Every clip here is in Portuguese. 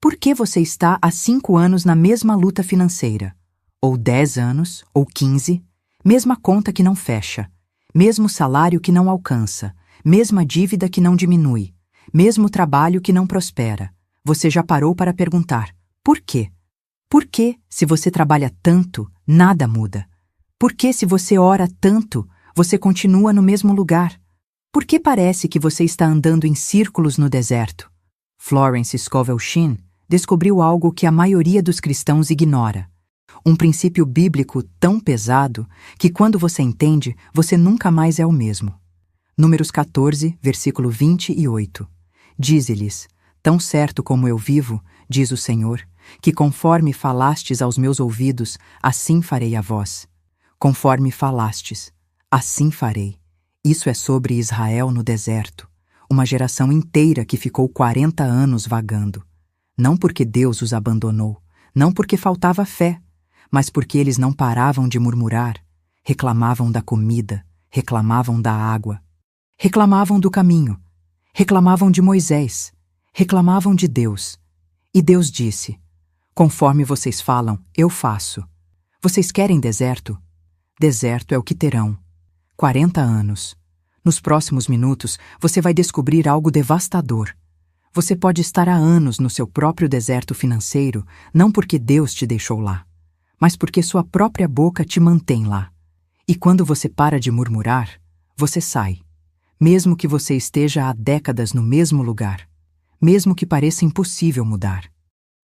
Por que você está há 5 anos na mesma luta financeira? Ou 10 anos, ou 15, mesma conta que não fecha, mesmo salário que não alcança, mesma dívida que não diminui, mesmo trabalho que não prospera. Você já parou para perguntar, por quê? Por que, se você trabalha tanto, nada muda? Por que, se você ora tanto, você continua no mesmo lugar? Por que parece que você está andando em círculos no deserto? Florence Scovel Shinn descobriu algo que a maioria dos cristãos ignora. Um princípio bíblico tão pesado que, quando você entende, você nunca mais é o mesmo. Números 14, versículo 28. Dize-lhes, tão certo como eu vivo, diz o Senhor, que conforme falastes aos meus ouvidos, assim farei a vós. Conforme falastes, assim farei. Isso é sobre Israel no deserto, uma geração inteira que ficou 40 anos vagando. Não porque Deus os abandonou, não porque faltava fé, mas porque eles não paravam de murmurar, reclamavam da comida, reclamavam da água, reclamavam do caminho, reclamavam de Moisés, reclamavam de Deus. E Deus disse, conforme vocês falam, eu faço. Vocês querem deserto? Deserto é o que terão. 40 anos. Nos próximos minutos, você vai descobrir algo devastador. Você pode estar há anos no seu próprio deserto financeiro, não porque Deus te deixou lá, mas porque sua própria boca te mantém lá. E quando você para de murmurar, você sai. Mesmo que você esteja há décadas no mesmo lugar. Mesmo que pareça impossível mudar.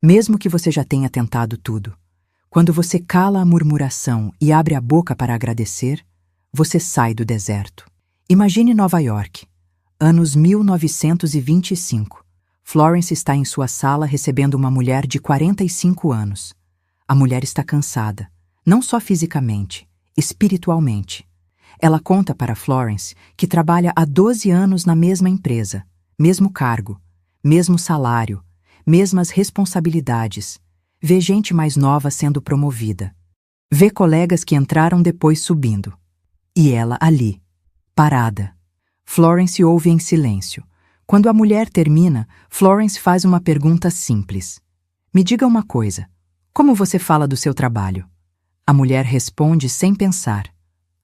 Mesmo que você já tenha tentado tudo. Quando você cala a murmuração e abre a boca para agradecer, você sai do deserto. Imagine Nova York, anos 1925. Florence está em sua sala recebendo uma mulher de 45 anos. A mulher está cansada, não só fisicamente, espiritualmente. Ela conta para Florence que trabalha há 12 anos na mesma empresa, mesmo cargo, mesmo salário, mesmas responsabilidades. Vê gente mais nova sendo promovida. Vê colegas que entraram depois subindo. E ela ali, parada. Florence ouve em silêncio. Quando a mulher termina, Florence faz uma pergunta simples. Me diga uma coisa. Como você fala do seu trabalho? A mulher responde sem pensar.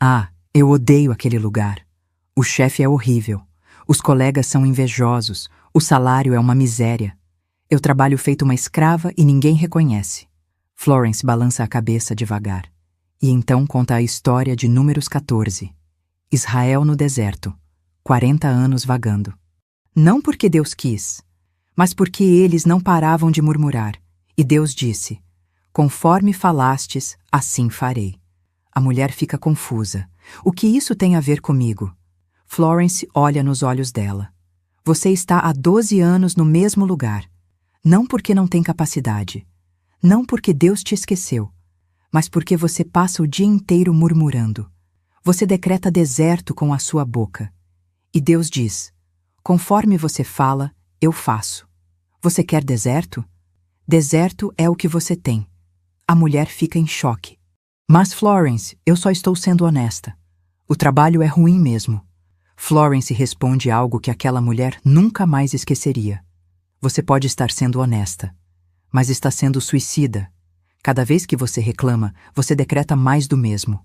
Ah, eu odeio aquele lugar. O chefe é horrível. Os colegas são invejosos. O salário é uma miséria. Eu trabalho feito uma escrava e ninguém reconhece. Florence balança a cabeça devagar. E então conta a história de Números 14. Israel no deserto. 40 anos vagando. Não porque Deus quis, mas porque eles não paravam de murmurar. E Deus disse, conforme falastes, assim farei. A mulher fica confusa. O que isso tem a ver comigo? Florence olha nos olhos dela. Você está há 12 anos no mesmo lugar. Não porque não tem capacidade. Não porque Deus te esqueceu. Mas porque você passa o dia inteiro murmurando. Você decreta deserto com a sua boca. E Deus diz, conforme você fala, eu faço. Você quer deserto? Deserto é o que você tem. A mulher fica em choque. Mas Florence, eu só estou sendo honesta. O trabalho é ruim mesmo. Florence responde algo que aquela mulher nunca mais esqueceria. Você pode estar sendo honesta, mas está sendo suicida. Cada vez que você reclama, você decreta mais do mesmo.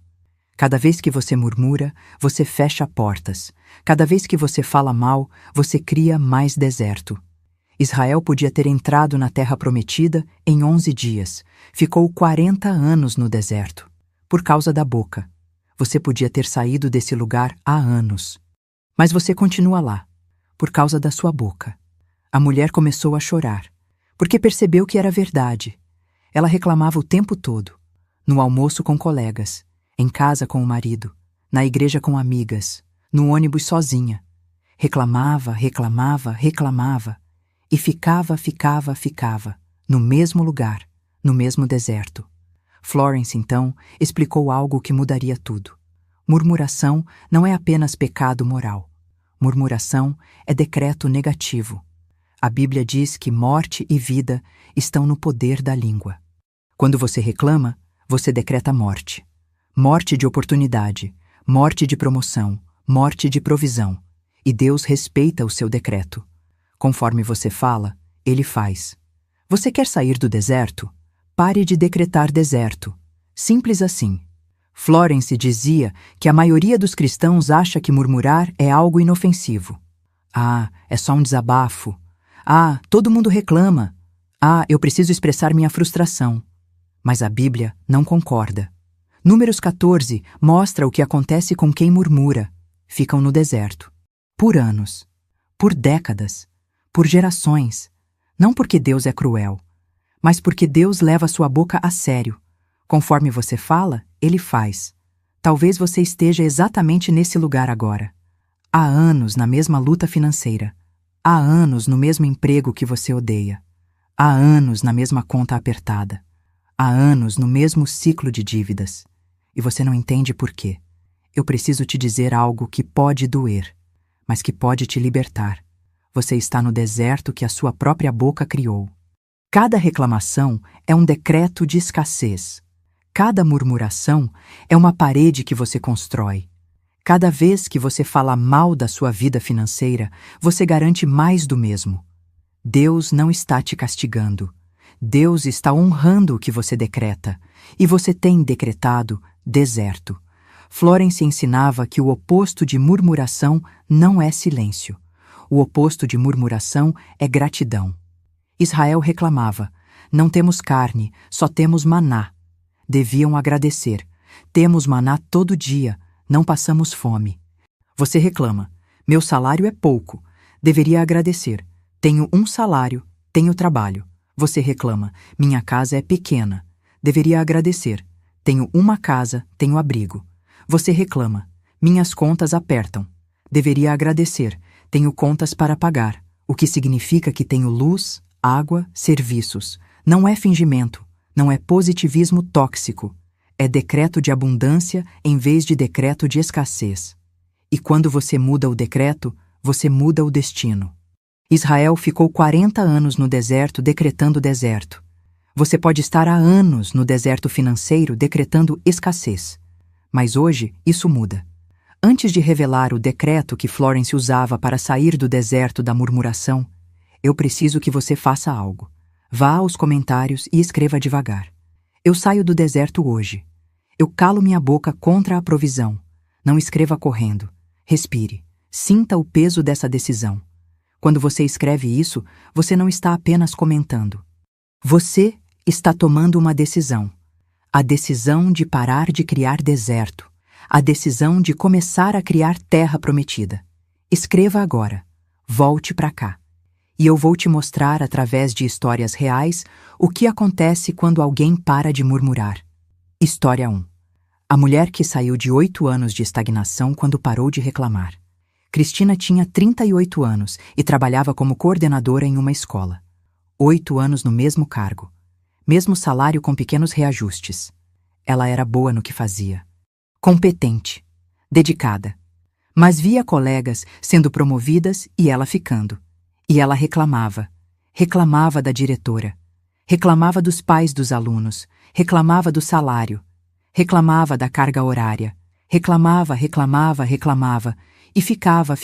Cada vez que você murmura, você fecha portas. Cada vez que você fala mal, você cria mais deserto. Israel podia ter entrado na Terra Prometida em 11 dias. Ficou 40 anos no deserto. Por causa da boca. Você podia ter saído desse lugar há anos. Mas você continua lá. Por causa da sua boca. A mulher começou a chorar. Porque percebeu que era verdade. Ela reclamava o tempo todo. No almoço com colegas. Em casa com o marido. Na igreja com amigas. No ônibus sozinha. Reclamava, reclamava, reclamava. E ficava. No mesmo lugar. No mesmo deserto. Florence, então, explicou algo que mudaria tudo. Murmuração não é apenas pecado moral. Murmuração é decreto negativo. A Bíblia diz que morte e vida estão no poder da língua. Quando você reclama, você decreta morte. Morte de oportunidade, morte de promoção, morte de provisão. E Deus respeita o seu decreto. Conforme você fala, Ele faz. Você quer sair do deserto? Pare de decretar deserto. Simples assim. Florence dizia que a maioria dos cristãos acha que murmurar é algo inofensivo. Ah, é só um desabafo. Ah, todo mundo reclama. Ah, eu preciso expressar minha frustração. Mas a Bíblia não concorda. Números 14 mostra o que acontece com quem murmura. Ficam no deserto. Por anos. Por décadas. Por gerações. Não porque Deus é cruel, mas porque Deus leva sua boca a sério. Conforme você fala, Ele faz. Talvez você esteja exatamente nesse lugar agora. Há anos na mesma luta financeira. Há anos no mesmo emprego que você odeia. Há anos na mesma conta apertada. Há anos no mesmo ciclo de dívidas. E você não entende por quê. Eu preciso te dizer algo que pode doer, mas que pode te libertar. Você está no deserto que a sua própria boca criou. Cada reclamação é um decreto de escassez. Cada murmuração é uma parede que você constrói. Cada vez que você fala mal da sua vida financeira, você garante mais do mesmo. Deus não está te castigando. Deus está honrando o que você decreta. E você tem decretado deserto. Florence ensinava que o oposto de murmuração não é silêncio. O oposto de murmuração é gratidão. Israel reclamava: não temos carne, só temos maná. Deviam agradecer: temos maná todo dia, não passamos fome. Você reclama: meu salário é pouco. Deveria agradecer: tenho um salário, tenho trabalho. Você reclama: minha casa é pequena. Deveria agradecer: tenho uma casa, tenho abrigo. Você reclama: minhas contas apertam. Deveria agradecer: tenho contas para pagar, o que significa que tenho luz, água, serviços. Não é fingimento, não é positivismo tóxico. É decreto de abundância em vez de decreto de escassez. E quando você muda o decreto, você muda o destino. Israel ficou 40 anos no deserto decretando deserto. Você pode estar há anos no deserto financeiro decretando escassez. Mas hoje isso muda. Antes de revelar o decreto que Florence usava para sair do deserto da murmuração, eu preciso que você faça algo. Vá aos comentários e escreva devagar. Eu saio do deserto hoje. Eu calo minha boca contra a provisão. Não escreva correndo. Respire. Sinta o peso dessa decisão. Quando você escreve isso, você não está apenas comentando. Você está tomando uma decisão. A decisão de parar de criar deserto. A decisão de começar a criar terra prometida. Escreva agora. Volte para cá. E eu vou te mostrar, através de histórias reais, o que acontece quando alguém para de murmurar. História 1. A mulher que saiu de 8 anos de estagnação quando parou de reclamar. Cristina tinha 38 anos e trabalhava como coordenadora em uma escola. 8 anos no mesmo cargo. Mesmo salário com pequenos reajustes. Ela era boa no que fazia. Competente, dedicada. Mas via colegas sendo promovidas e ela ficando. E ela reclamava. Reclamava da diretora. Reclamava dos pais dos alunos. Reclamava do salário. Reclamava da carga horária. Reclamava. E ficava.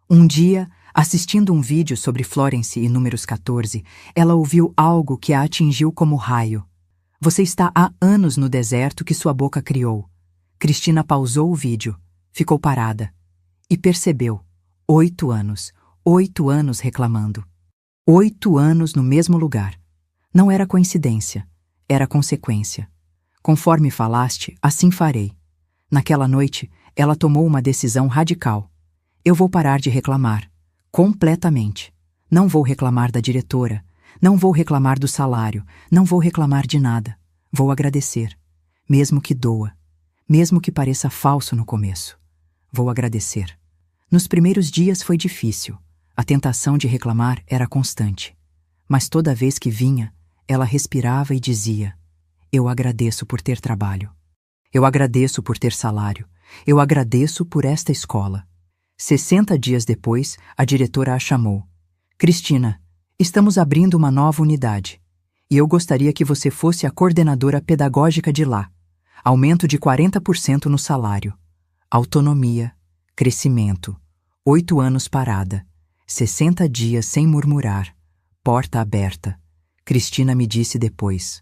Um dia, assistindo um vídeo sobre Florence e Números 14, ela ouviu algo que a atingiu como raio. Você está há anos no deserto que sua boca criou. Cristina pausou o vídeo, ficou parada e percebeu. 8 anos. 8 anos reclamando. 8 anos no mesmo lugar. Não era coincidência, era consequência. Conforme falaste, assim farei. Naquela noite, ela tomou uma decisão radical. Eu vou parar de reclamar. Completamente. Não vou reclamar da diretora. Não vou reclamar do salário. Não vou reclamar de nada. Vou agradecer. Mesmo que doa. Mesmo que pareça falso no começo. Vou agradecer. Nos primeiros dias foi difícil. A tentação de reclamar era constante. Mas toda vez que vinha, ela respirava e dizia: eu agradeço por ter trabalho. Eu agradeço por ter salário. Eu agradeço por esta escola. 60 dias depois, a diretora a chamou. Cristina, estamos abrindo uma nova unidade. E eu gostaria que você fosse a coordenadora pedagógica de lá. Aumento de 40% no salário. Autonomia. Crescimento. 8 anos parada. 60 dias sem murmurar. porta aberta. Cristina me disse depois.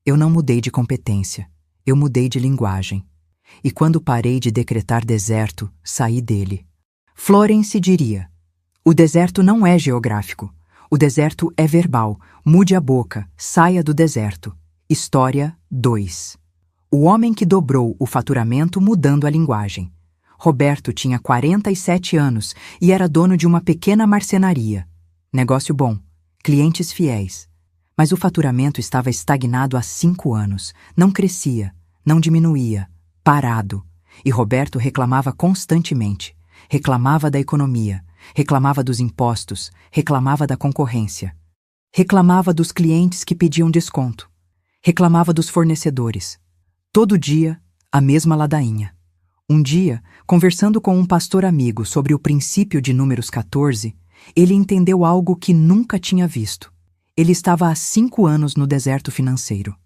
Eu não mudei de competência, eu mudei de linguagem. E quando parei de decretar deserto, saí dele. Florence diria: o deserto não é geográfico. O deserto é verbal. Mude a boca, saia do deserto. História 2. O homem que dobrou o faturamento mudando a linguagem. Roberto tinha 47 anos e era dono de uma pequena marcenaria. Negócio bom, clientes fiéis. Mas o faturamento estava estagnado há 5 anos. Não crescia, não diminuía, parado. E Roberto reclamava constantemente. Reclamava da economia, reclamava dos impostos, reclamava da concorrência. Reclamava dos clientes que pediam desconto. Reclamava dos fornecedores. Todo dia, a mesma ladainha. Um dia, conversando com um pastor amigo sobre o princípio de Números 14, ele entendeu algo que nunca tinha visto. Ele estava há 5 anos no deserto financeiro.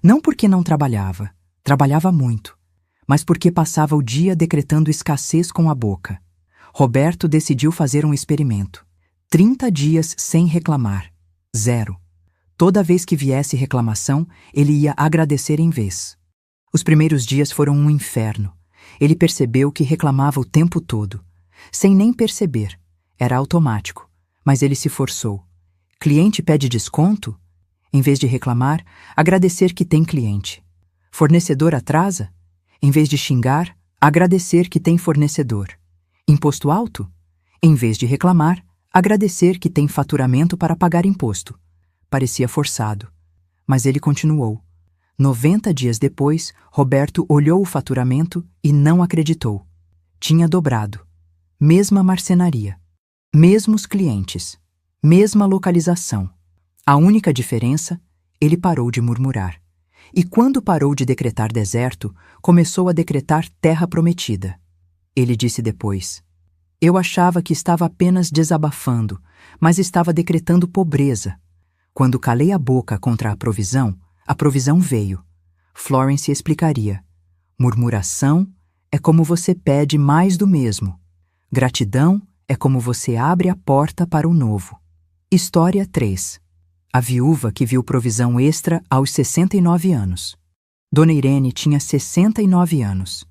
Não porque não trabalhava, trabalhava muito, mas porque passava o dia decretando escassez com a boca. Roberto decidiu fazer um experimento. 30 dias sem reclamar. 0. Toda vez que viesse reclamação, ele ia agradecer em vez. Os primeiros dias foram um inferno. Ele percebeu que reclamava o tempo todo. Sem nem perceber. Era automático. Mas ele se forçou. Cliente pede desconto? Em vez de reclamar, agradecer que tem cliente. Fornecedor atrasa? Em vez de xingar, agradecer que tem fornecedor. Imposto alto? Em vez de reclamar, agradecer que tem faturamento para pagar imposto. Parecia forçado. Mas ele continuou. 90 dias depois, Roberto olhou o faturamento e não acreditou. Tinha dobrado. Mesma marcenaria. Mesmos clientes. Mesma localização. A única diferença, ele parou de murmurar. E quando parou de decretar deserto, começou a decretar terra prometida. Ele disse depois: eu achava que estava apenas desabafando, mas estava decretando pobreza. Quando calei a boca contra a provisão veio. Florence explicaria: murmuração é como você pede mais do mesmo. Gratidão é como você abre a porta para o novo. História 3. A viúva que viu provisão extra aos 69 anos. Dona Irene tinha 69 anos.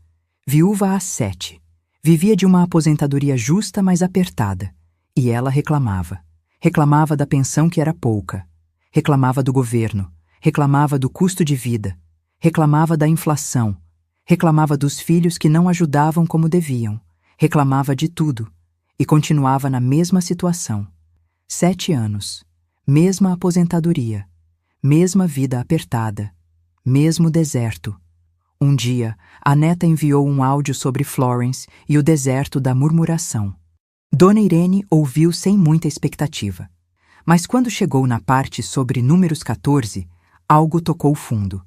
Viúva há 7. Vivia de uma aposentadoria justa, mas apertada. E ela reclamava. Reclamava da pensão que era pouca. Reclamava do governo. Reclamava do custo de vida. Reclamava da inflação. Reclamava dos filhos que não ajudavam como deviam. Reclamava de tudo. E continuava na mesma situação. 7 anos. Mesma aposentadoria. Mesma vida apertada. Mesmo deserto. Um dia, a neta enviou um áudio sobre Florence e o deserto da murmuração. Dona Irene ouviu sem muita expectativa. Mas quando chegou na parte sobre Números 14, algo tocou fundo.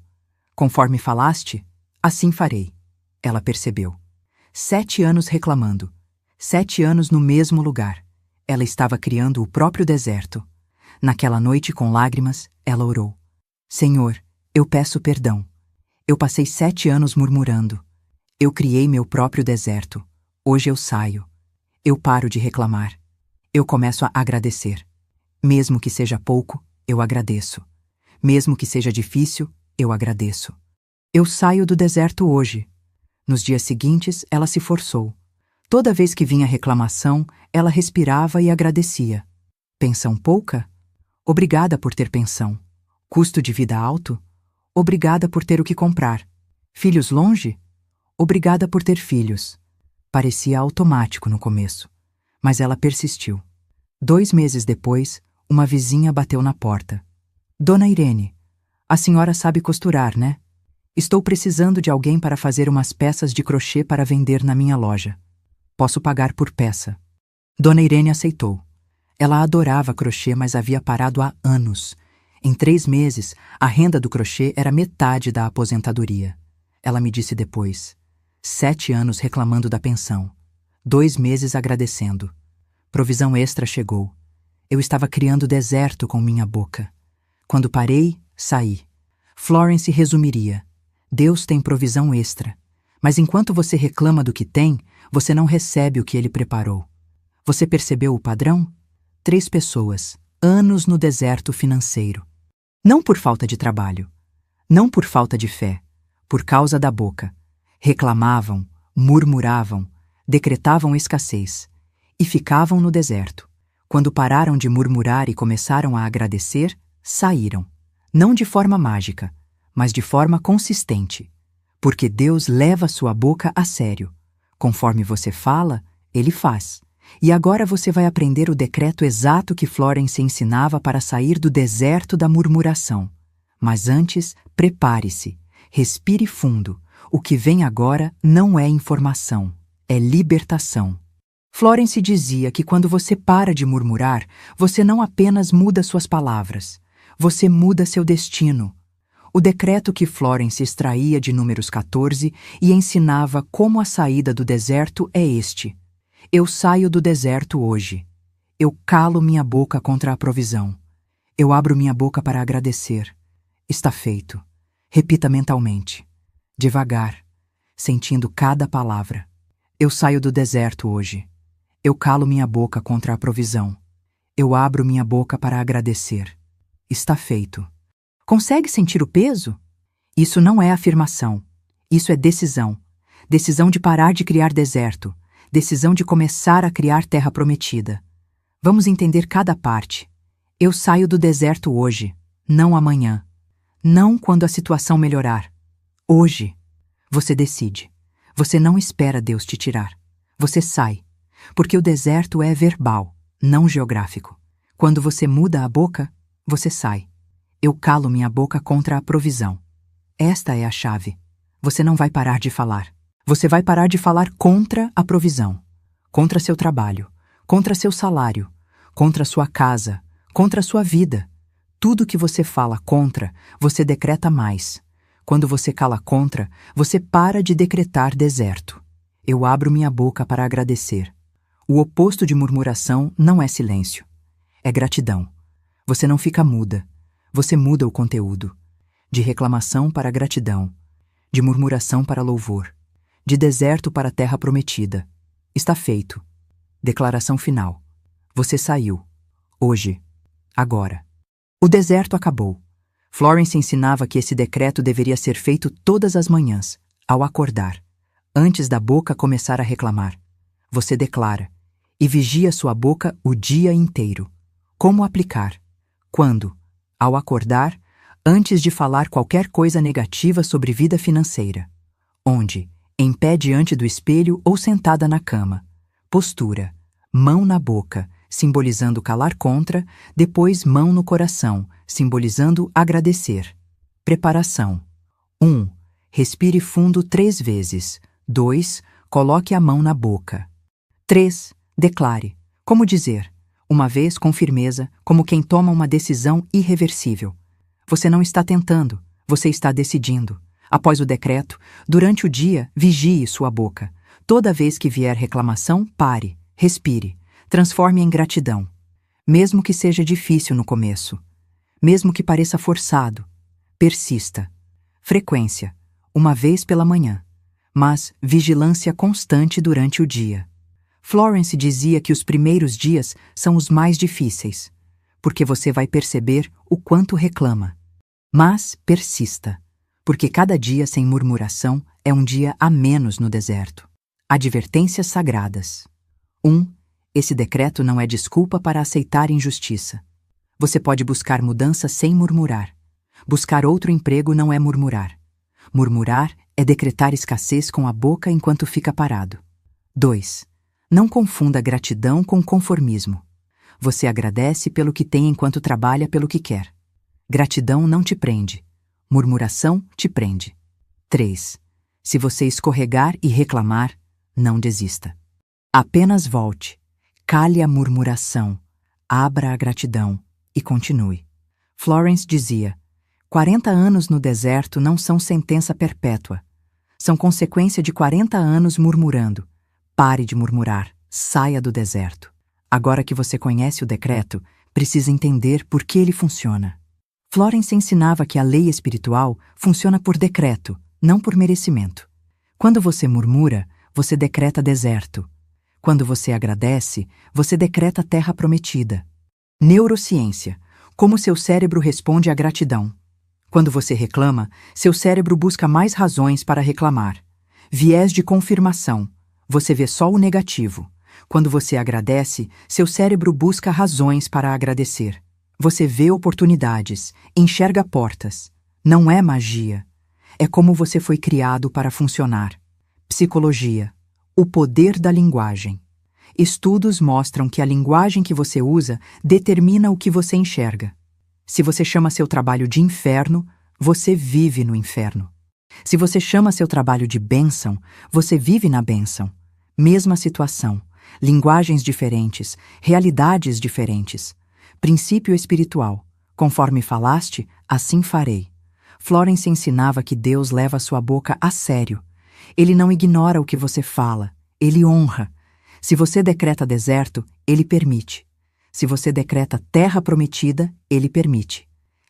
Conforme falaste, assim farei. Ela percebeu. 7 anos reclamando. 7 anos no mesmo lugar. Ela estava criando o próprio deserto. Naquela noite, com lágrimas, ela orou. Senhor, eu peço perdão. Eu passei 7 anos murmurando. Eu criei meu próprio deserto. Hoje eu saio. Eu paro de reclamar. Eu começo a agradecer. Mesmo que seja pouco, eu agradeço. Mesmo que seja difícil, eu agradeço. Eu saio do deserto hoje. Nos dias seguintes, ela se forçou. Toda vez que vinha reclamação, ela respirava e agradecia. Pensão pouca? Obrigada por ter pensão. Custo de vida alto? Obrigada por ter o que comprar. Filhos longe? Obrigada por ter filhos. Parecia automático no começo, mas ela persistiu. 2 meses depois, uma vizinha bateu na porta. Dona Irene, a senhora sabe costurar, né? Estou precisando de alguém para fazer umas peças de crochê para vender na minha loja. Posso pagar por peça. Dona Irene aceitou. Ela adorava crochê, mas havia parado há anos. Em 3 meses, a renda do crochê era metade da aposentadoria. Ela me disse depois. 7 anos reclamando da pensão. 2 meses agradecendo. Provisão extra chegou. Eu estava criando deserto com minha boca. Quando parei, saí. Florence resumiria. Deus tem provisão extra. Mas enquanto você reclama do que tem, você não recebe o que Ele preparou. Você percebeu o padrão? 3 pessoas, anos no deserto financeiro. Não por falta de trabalho, não por falta de fé, por causa da boca. Reclamavam, murmuravam, decretavam escassez e ficavam no deserto. Quando pararam de murmurar e começaram a agradecer, saíram. Não de forma mágica, mas de forma consistente. Porque Deus leva sua boca a sério. Conforme você fala, Ele faz. E agora você vai aprender o decreto exato que Florence ensinava para sair do deserto da murmuração. Mas antes, prepare-se. Respire fundo. O que vem agora não é informação, é libertação. Florence dizia que quando você para de murmurar, você não apenas muda suas palavras, você muda seu destino. O decreto que Florence extraía de Números 14 e ensinava como a saída do deserto é este: eu saio do deserto hoje. Eu calo minha boca contra a provisão. Eu abro minha boca para agradecer. Está feito. Repita mentalmente, devagar, sentindo cada palavra. Eu saio do deserto hoje. Eu calo minha boca contra a provisão. Eu abro minha boca para agradecer. Está feito. Consegue sentir o peso? Isso não é afirmação. Isso é decisão. Decisão de parar de criar deserto. Decisão de começar a criar terra prometida. Vamos entender cada parte. Eu saio do deserto hoje, não amanhã. Não quando a situação melhorar. Hoje. Você decide. Você não espera Deus te tirar. Você sai. Porque o deserto é verbal, não geográfico. Quando você muda a boca, você sai. Eu calo minha boca contra a provisão. Esta é a chave. Você não vai parar de falar. Você vai parar de falar contra a provisão. Contra seu trabalho, contra seu salário, contra sua casa, contra sua vida. Tudo que você fala contra, você decreta mais. Quando você cala contra, você para de decretar deserto. Eu abro minha boca para agradecer. O oposto de murmuração não é silêncio. É gratidão. Você não fica muda. Você muda o conteúdo. De reclamação para gratidão. De murmuração para louvor. De deserto para terra prometida. Está feito. Declaração final. Você saiu. Hoje. Agora. O deserto acabou. Florence ensinava que esse decreto deveria ser feito todas as manhãs, ao acordar, antes da boca começar a reclamar. Você declara, e vigia sua boca o dia inteiro. Como aplicar? Quando? Ao acordar, antes de falar qualquer coisa negativa sobre vida financeira. Onde? Em pé diante do espelho ou sentada na cama. Postura. Mão na boca, simbolizando calar contra, depois mão no coração, simbolizando agradecer. Preparação. 1. Respire fundo 3 vezes. 2. Coloque a mão na boca. 3. Declare. Como dizer? Uma vez com firmeza, como quem toma uma decisão irreversível. Você não está tentando, você está decidindo. Após o decreto, durante o dia, vigie sua boca. Toda vez que vier reclamação, pare, respire. Transforme em gratidão. Mesmo que seja difícil no começo. Mesmo que pareça forçado. Persista. Frequência. Uma vez pela manhã. Mas vigilância constante durante o dia. Florence dizia que os primeiros dias são os mais difíceis, porque você vai perceber o quanto reclama. Mas persista, porque cada dia sem murmuração é um dia a menos no deserto. Advertências sagradas. 1. Esse decreto não é desculpa para aceitar injustiça. Você pode buscar mudança sem murmurar. Buscar outro emprego não é murmurar. Murmurar é decretar escassez com a boca enquanto fica parado. 2. Não confunda gratidão com conformismo. Você agradece pelo que tem enquanto trabalha pelo que quer. Gratidão não te prende. Murmuração te prende. 3. Se você escorregar e reclamar, não desista. Apenas volte. Cale a murmuração, abra a gratidão e continue. Florence dizia, 40 anos no deserto não são sentença perpétua. São consequência de 40 anos murmurando. Pare de murmurar, saia do deserto. Agora que você conhece o decreto, precisa entender por que ele funciona. Florence ensinava que a lei espiritual funciona por decreto, não por merecimento. Quando você murmura, você decreta deserto. Quando você agradece, você decreta terra prometida. Neurociência. Como seu cérebro responde à gratidão. Quando você reclama, seu cérebro busca mais razões para reclamar. Viés de confirmação. Você vê só o negativo. Quando você agradece, seu cérebro busca razões para agradecer. Você vê oportunidades, enxerga portas. Não é magia. É como você foi criado para funcionar. Psicologia. O poder da linguagem. Estudos mostram que a linguagem que você usa determina o que você enxerga. Se você chama seu trabalho de inferno, você vive no inferno. Se você chama seu trabalho de bênção, você vive na bênção. Mesma situação, linguagens diferentes, realidades diferentes. Princípio espiritual. Conforme falaste, assim farei. Florence ensinava que Deus leva sua boca a sério. Ele não ignora o que você fala, ele honra. Se você decreta deserto, ele permite. Se você decreta terra prometida, ele permite.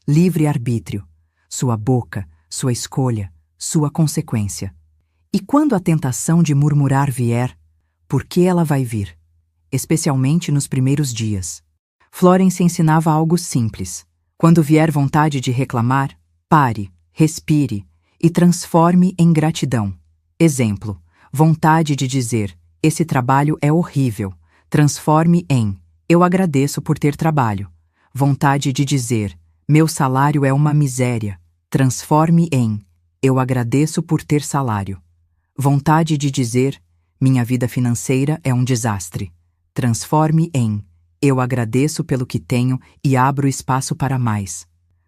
Livre-arbítrio. Sua boca, sua escolha, sua consequência. E quando a tentação de murmurar vier, por que ela vai vir? Especialmente nos primeiros dias. Florence ensinava algo simples. Quando vier vontade de reclamar, pare, respire e transforme em gratidão. Exemplo, vontade de dizer, esse trabalho é horrível. Transforme em, eu agradeço por ter trabalho. Vontade de dizer, meu salário é uma miséria. Transforme em, eu agradeço por ter salário. Vontade de dizer, minha vida financeira é um desastre. Transforme em, eu agradeço pelo que tenho e abro espaço para mais.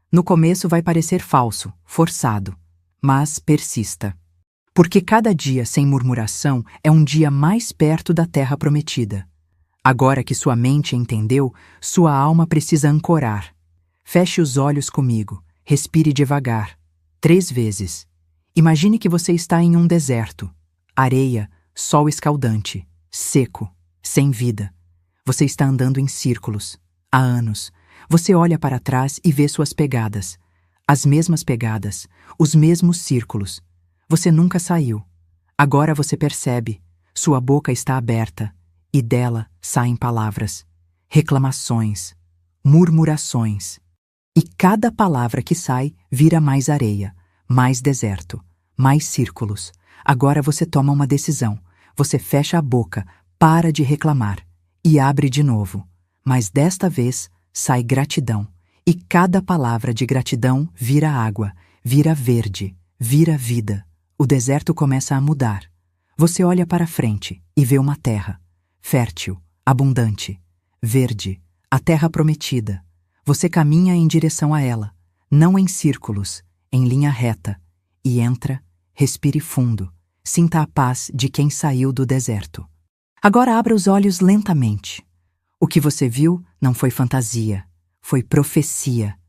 No começo vai parecer falso, forçado, mas persista. Porque cada dia sem murmuração é um dia mais perto da terra prometida. Agora que sua mente entendeu, sua alma precisa ancorar. Feche os olhos comigo, respire devagar. 3 vezes. Imagine que você está em um deserto. Areia, sol escaldante, seco, sem vida. Você está andando em círculos. Há anos. Você olha para trás e vê suas pegadas. As mesmas pegadas, os mesmos círculos. Você nunca saiu. Agora você percebe. Sua boca está aberta e dela saem palavras, reclamações, murmurações. E cada palavra que sai vira mais areia, mais deserto, mais círculos. Agora você toma uma decisão. Você fecha a boca, para de reclamar e abre de novo. Mas desta vez sai gratidão. E cada palavra de gratidão vira água, vira verde, vira vida. O deserto começa a mudar. Você olha para frente e vê uma terra, fértil, abundante, verde, a terra prometida. Você caminha em direção a ela, não em círculos, em linha reta, e entra, respire fundo, sinta a paz de quem saiu do deserto. Agora abra os olhos lentamente. O que você viu não foi fantasia, foi profecia.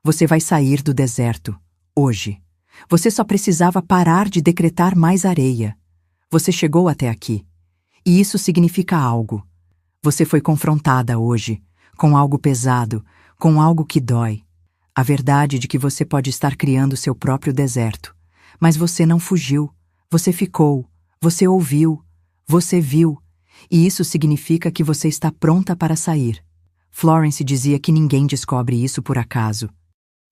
Você vai sair do deserto, hoje. Você só precisava parar de decretar mais areia. Você chegou até aqui. E isso significa algo. Você foi confrontada hoje com algo pesado, com algo que dói. A verdade de que você pode estar criando seu próprio deserto. Mas você não fugiu. Você ficou. Você ouviu. Você viu. E isso significa que você está pronta para sair. Florence dizia que ninguém descobre isso por acaso.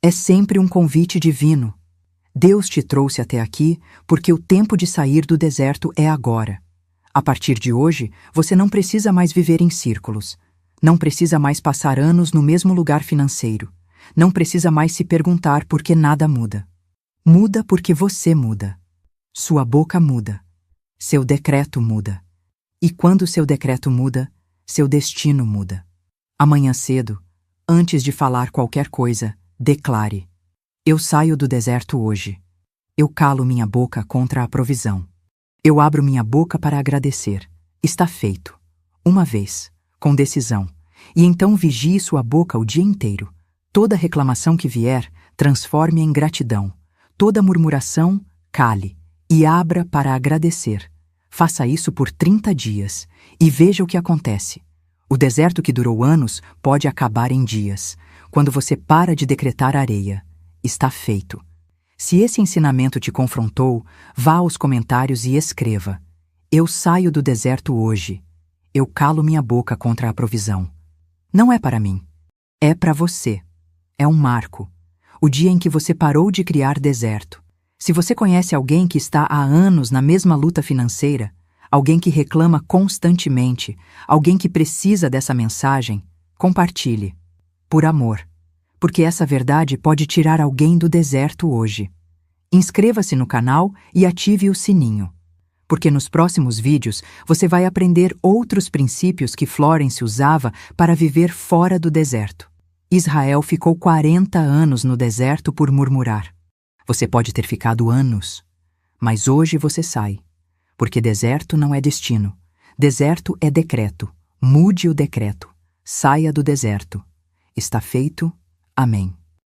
É sempre um convite divino. Deus te trouxe até aqui porque o tempo de sair do deserto é agora. A partir de hoje, você não precisa mais viver em círculos. Não precisa mais passar anos no mesmo lugar financeiro. Não precisa mais se perguntar por que nada muda. Muda porque você muda. Sua boca muda. Seu decreto muda. E quando seu decreto muda, seu destino muda. Amanhã cedo, antes de falar qualquer coisa, declare: eu saio do deserto hoje. Eu calo minha boca contra a provisão. Eu abro minha boca para agradecer. Está feito. Uma vez, com decisão. E então vigie sua boca o dia inteiro. Toda reclamação que vier, transforme em gratidão. Toda murmuração, cale. E abra para agradecer. Faça isso por 30 dias e veja o que acontece. O deserto que durou anos pode acabar em dias, quando você para de decretar areia. Está feito. Se esse ensinamento te confrontou, vá aos comentários e escreva: eu saio do deserto hoje. Eu calo minha boca contra a provisão. Não é para mim. É para você. É um marco. O dia em que você parou de criar deserto. Se você conhece alguém que está há anos na mesma luta financeira, alguém que reclama constantemente, alguém que precisa dessa mensagem, compartilhe. Por amor. Porque essa verdade pode tirar alguém do deserto hoje. Inscreva-se no canal e ative o sininho. Porque nos próximos vídeos você vai aprender outros princípios que Florence usava para viver fora do deserto. Israel ficou 40 anos no deserto por murmurar. Você pode ter ficado anos, mas hoje você sai. Porque deserto não é destino. Deserto é decreto. Mude o decreto. Saia do deserto. Está feito. Amém.